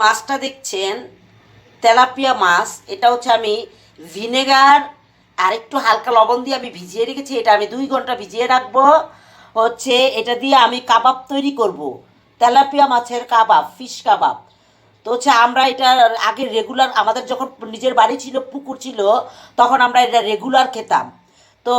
মাছটা দেখছেন তেলাপিয়া মাছ। এটা হচ্ছে আমি ভিনেগার আর একটু হালকা লবণ দিয়ে আমি ভিজিয়ে রেখেছি। এটা আমি 2 ঘন্টা ভিজিয়ে রাখবো। হচ্ছে এটা দিয়ে আমি কাবাব তৈরি করব, তেলাপিয়া মাছের কাবাব, ফিশ কাবাব। তো হচ্ছে আমরা এটা আগে রেগুলার, আমাদের যখন নিজের বাড়ি ছিল, পুকুর ছিল, তখন আমরা এটা রেগুলার খেতাম। তো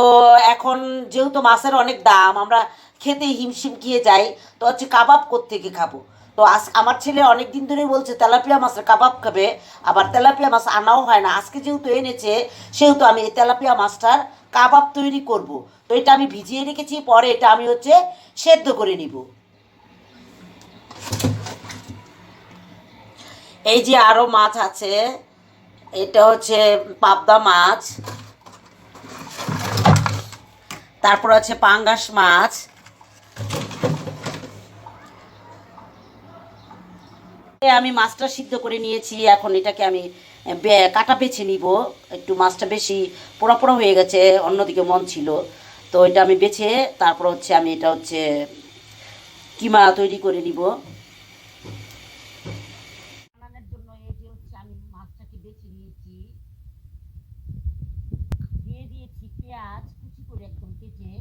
এখন যেহেতু মাছের অনেক দাম, আমরা খেতে হিমশিম খেয়ে যাই। তো হচ্ছে কাবাব কোত্থেকে খাবো। তো আমার ছেলে অনেক দিন ধরেই বলছে তেলাপিয়া মাছের কাবাব খাবে। আবার তেলাপিয়া মাছ আনাও হয় না, আজকে যেহেতু এনেছে সেহেতু আমি এই তেলাপিয়া মাছটার কাবাব তৈরি করব। তো এটা আমি ভিজিয়ে রেখেছি, পরে এটা আমি হচ্ছে সেদ্ধ করে নিব। এই যে আরও মাছ আছে, এটা হচ্ছে পাবদা মাছ, তারপর আছে পাঙ্গাস মাছ। আমি মাছটা সিদ্ধ করে নিয়েছি, এখন এটাকে আমি কাটা বেছে নিব। একটু মাছটা বেশি পোড়া পোড়া হয়ে গেছে, অন্যদিকে মন ছিল। তো এটা আমি বেছে, তারপর হচ্ছে আমি এটা হচ্ছে কিমা তৈরি করে নিব। রান্নার জন্য এই যে হচ্ছে আমি মাছটাকে বেছে নিয়েছি, দিয়ে দিয়েছি পেঁয়াজ কুচি করে একদম কেটে,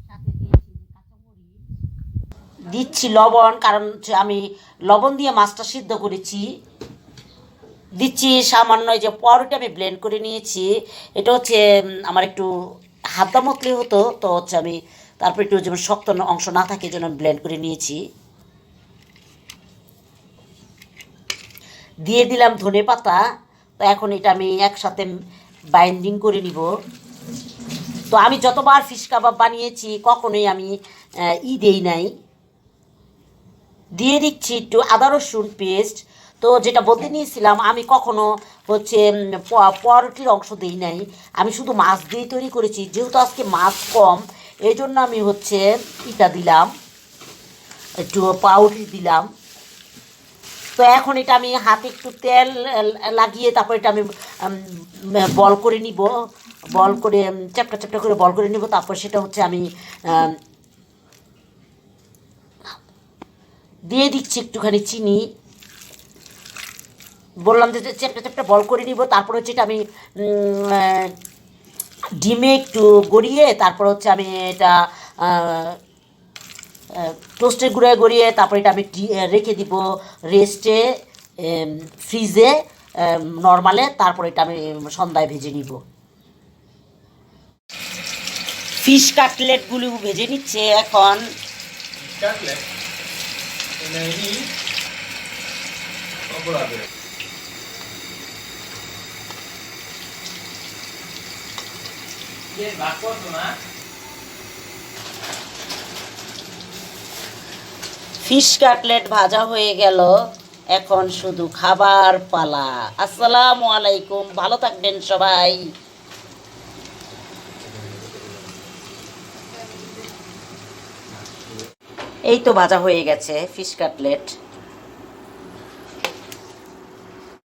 সাথে দিয়েছি কাঁচামরিচ, দিচ্ছি লবণ, কারণ হচ্ছে আমি লবণ দিয়ে মাছটা সিদ্ধ করেছি। দিচ্ছি সামান্য এই যে পাউরুটি আমি ব্লেন্ড করে নিয়েছি। এটা হচ্ছে আমার একটু হালকা মতলে হতো, তো হচ্ছে আমি তারপর একটু যেমন শক্ত অংশ না থাকে যেন আমি ব্লেন্ড করে নিয়েছি। দিয়ে দিলাম ধনে পাতা। তো এখন এটা আমি একসাথে বাইন্ডিং করে নিব। তো আমি যতবার ফিশ কাবাব বানিয়েছি কখনোই আমি দেই নাই। দিয়ে দিচ্ছি একটু আদা রসুন পেস্ট। তো যেটা বলতে নিয়েছিলাম, আমি কখনো হচ্ছে পাউরুটির অংশ দিই নাই, আমি শুধু মাছ দিয়ে তৈরি করেছি। যেহেতু আজকে মাছ কম, এই জন্য আমি হচ্ছে ইটা দিলাম, একটু পাউরুটি দিলাম। তো এখন এটা আমি হাতে একটু তেল লাগিয়ে তারপর এটা আমি বল করে নিব, বল করে চ্যাপটা চ্যাপটা করে বল করে নিব। তারপর সেটা হচ্ছে আমি দিয়ে দিচ্ছি একটুখানি চিনি। বললাম যে চ্যাপটা চ্যাপটা বল করে নিব। তারপর হচ্ছে এটা আমি ডিমে একটু গড়িয়ে, তারপর হচ্ছে আমি এটা টোস্টের গুঁড়ায় গড়িয়ে, তারপর এটা আমি রেখে দিব রেস্টে, ফ্রিজে, নর্মালে। তারপর এটা আমি সন্ধ্যায় ভেজে নিব। ফিশ কাটলেটগুলো ভেজে নিচ্ছে এখন। ফিশ কাটলেট ভাজা হয়ে গেল, এখন শুধু খাবার পালা। আসসালামু আলাইকুম, ভালো থাকবেন সবাই। এই তো ভাজা হয়ে গেছে ফিশ কাটলেট।